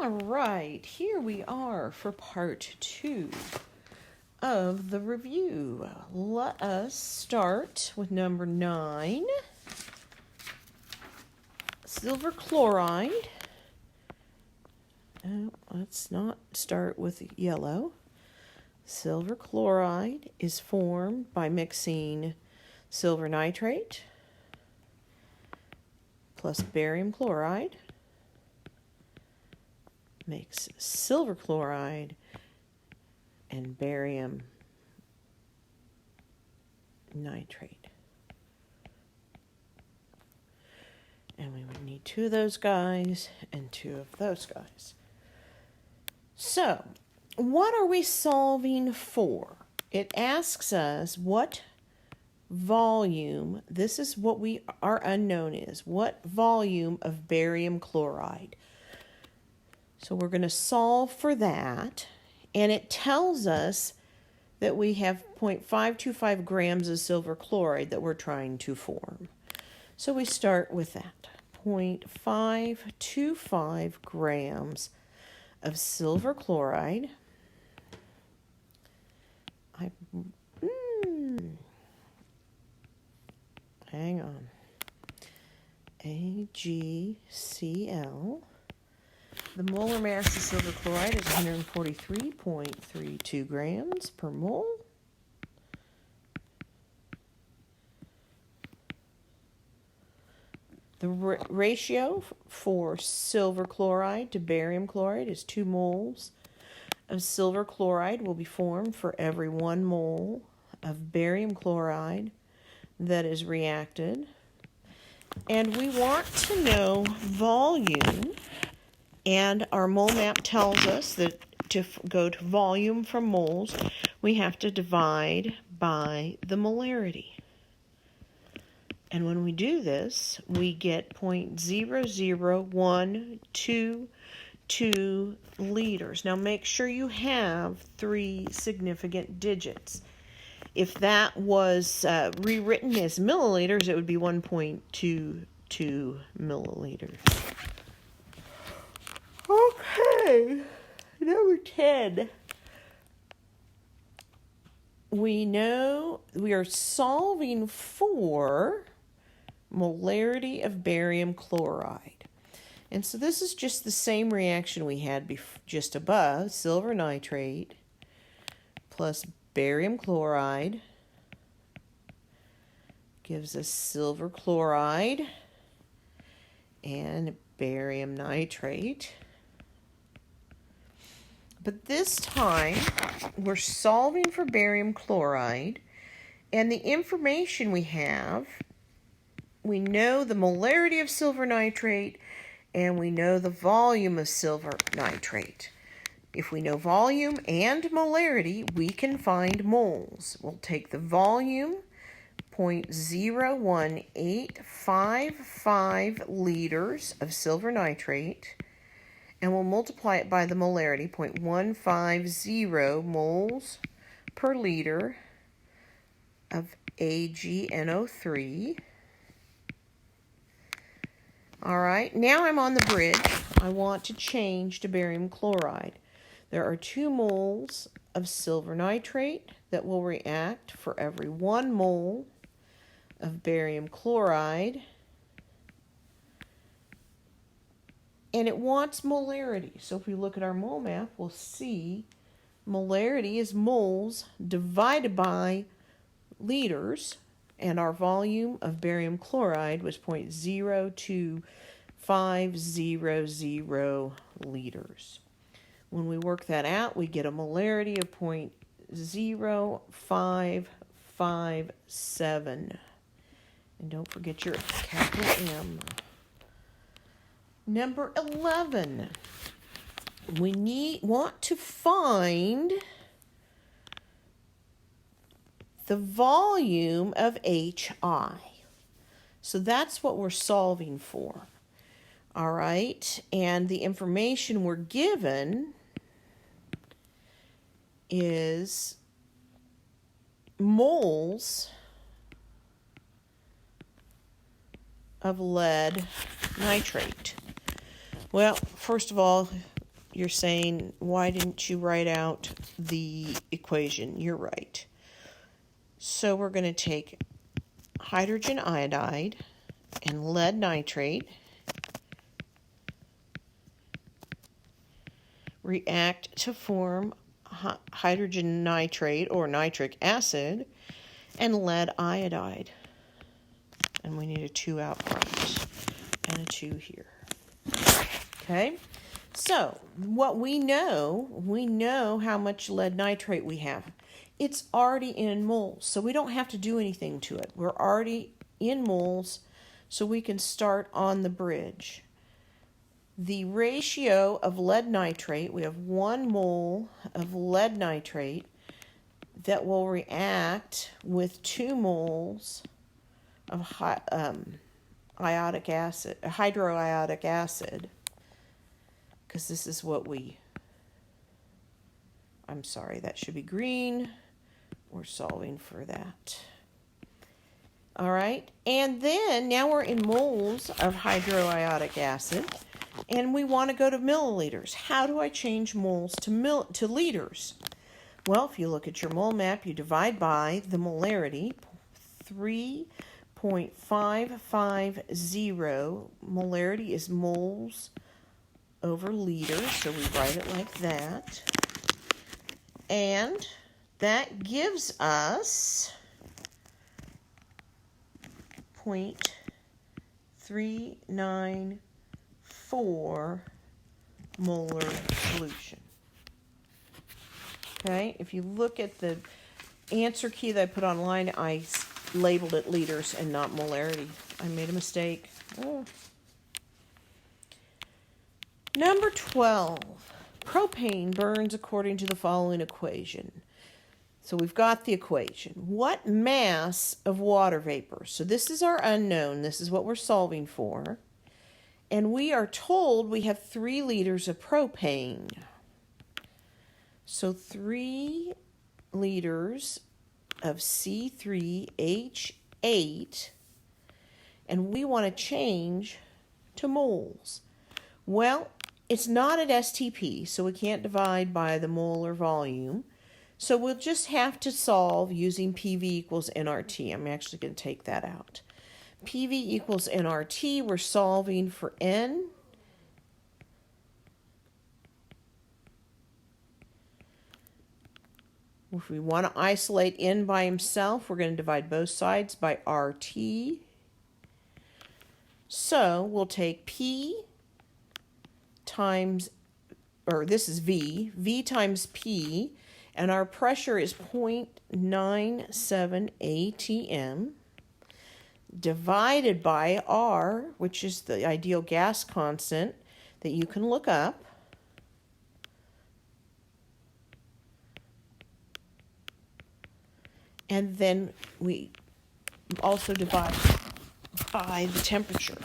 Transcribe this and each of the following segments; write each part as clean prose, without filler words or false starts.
All right, here we are for part 2 of the review. Let us start with number 9, silver chloride. Let's not start with yellow. Silver chloride is formed by mixing silver nitrate plus barium chloride makes silver chloride and barium nitrate. And we would need 2 of those guys and 2 of those guys. So, what are we solving for? It asks us what volume, this is what our unknown is, what volume of barium chloride. So we're going to solve for that, and it tells us that we have 0.525 grams of silver chloride that we're trying to form. So we start with that, 0.525 grams of silver chloride. Hang on. AgCl. The molar mass of silver chloride is 143.32 grams per mole. The ratio for silver chloride to barium chloride is 2 moles of silver chloride will be formed for every 1 mole of barium chloride that is reacted. And we want to know volume, and our mole map tells us that to go to volume from moles, we have to divide by the molarity. And when we do this, we get 0.00122 liters. Now make sure you have 3 significant digits. If that was rewritten as milliliters, it would be 1.22 milliliters. Okay, number 10. We know we are solving for molarity of barium chloride. And so this is just the same reaction we had just above, silver nitrate plus barium chloride gives us silver chloride and barium nitrate. But this time, we're solving for barium chloride, and the information we have, we know the molarity of silver nitrate, and we know the volume of silver nitrate. If we know volume and molarity, we can find moles. We'll take the volume, 0.01855 liters of silver nitrate, and we'll multiply it by the molarity, 0.150 moles per liter of AgNO3. All right, now I'm on the bridge. I want to change to barium chloride. There are 2 moles of silver nitrate that will react for every 1 mole of barium chloride. And it wants molarity. So if we look at our mole map, we'll see molarity is moles divided by liters, and our volume of barium chloride was 0.02500 liters. When we work that out, we get a molarity of 0.0557. And don't forget your capital M. Number 11, we want to find the volume of HI. So that's what we're solving for. All right, and the information we're given is moles of lead nitrate. Well, first of all, you're saying, why didn't you write out the equation? You're right. So we're going to take hydrogen iodide and lead nitrate, react to form hydrogen nitrate or nitric acid and lead iodide. And we need a 2 out front and a 2 here. Okay, so what we know how much lead nitrate we have. It's already in moles, so we don't have to do anything to it. We're already in moles, so we can start on the bridge. The ratio of lead nitrate, we have 1 mole of lead nitrate that will react with 2 moles of hydroiodic acid, because this is what I'm sorry, that should be green. We're solving for that. All right, and then now we're in moles of hydroiodic acid, and we want to go to milliliters. How do I change moles to liters? Well, if you look at your mole map, you divide by the molarity, 3.550. Molarity is moles over liters, so we write it like that. And that gives us 0.394 molar solution. Okay, if you look at the answer key that I put online, I labeled it liters and not molarity. I made a mistake. Oh. Number 12. Propane burns according to the following equation. So we've got the equation. What mass of water vapor? So this is our unknown. This is what we're solving for. And we are told we have 3 liters of propane. So 3 liters of C3H8. And we want to change to moles. Well, it's not at STP, so we can't divide by the molar volume. So we'll just have to solve using PV equals nRT. I'm actually going to take that out. PV equals nRT, we're solving for N. If we want to isolate N by himself, we're going to divide both sides by RT. So we'll take P times, or this is V times P, and our pressure is 0.97 atm, divided by R, which is the ideal gas constant that you can look up. And then we also divide by the temperature.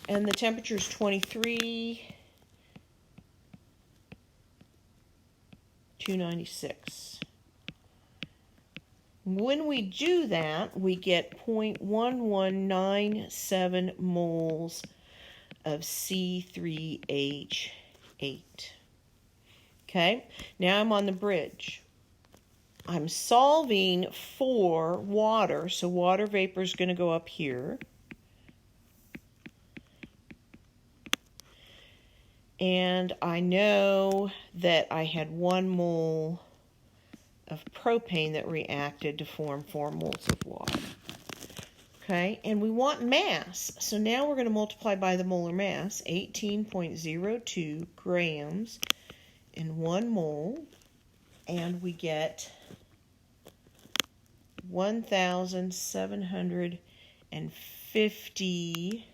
And the temperature is 23,296. When we do that, we get 0.1197 moles of C3H8. Okay, now I'm on the bridge. I'm solving for water, so water vapor is going to go up here. And I know that I had 1 mole of propane that reacted to form 4 moles of water. Okay, and we want mass. So now we're going to multiply by the molar mass, 18.02 grams in 1 mole. And we get 1,750